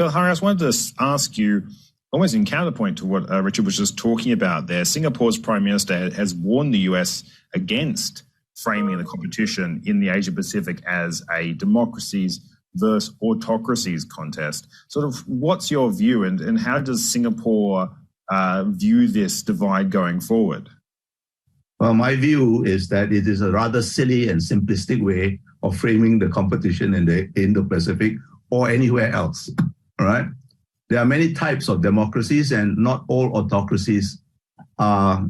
Bilahari, I just wanted to ask you, almost in counterpoint to what Richard was just talking about there, Singapore's Prime Minister has warned the US against framing the competition in the Asia-Pacific as a democracies versus autocracies contest. Sort of what's your view, and how does Singapore view this divide going forward? Well, my view is that it is a rather silly and simplistic way of framing the competition in the Indo-Pacific or anywhere else, all right? There are many types of democracies, and not all autocracies are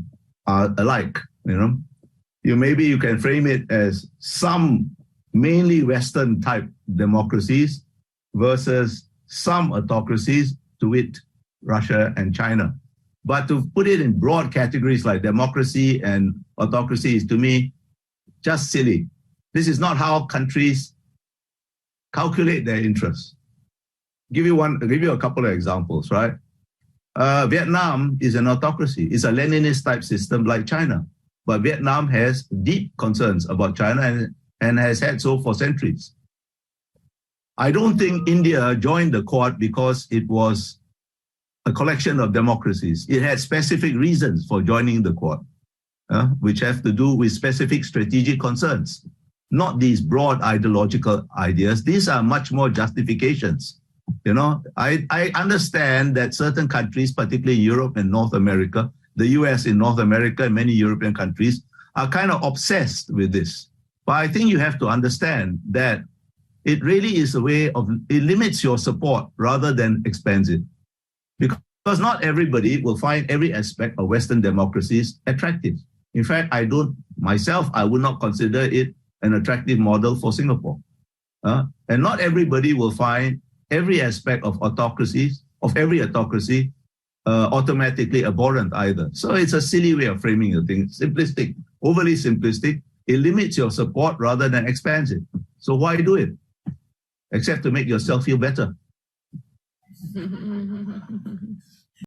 alike, you know? Maybe you can frame it as some mainly Western type democracies versus some autocracies, to wit, Russia and China. But to put it in broad categories like democracy and autocracy is, to me, just silly. This is not how countries calculate their interests. I'll give you a couple of examples, right? Vietnam is an autocracy. It's a Leninist type system like China. But Vietnam has deep concerns about China and has had so for centuries. I don't think India joined the Quad because it was a collection of democracies. It had specific reasons for joining the Quad, which have to do with specific strategic concerns, not these broad ideological ideas. These are much more justifications. You know, I understand that certain countries, particularly Europe and North America, the US in North America and many European countries, are kind of obsessed with this. But I think you have to understand that it really is a way of, it limits your support rather than expands it. Because not everybody will find every aspect of Western democracies attractive. In fact, I would not consider it an attractive model for Singapore. And not everybody will find every aspect of autocracies, of every autocracy, automatically abhorrent either. So it's a silly way of framing the thing. Simplistic, overly simplistic. It limits your support rather than expands it. So why do it? Except to make yourself feel better.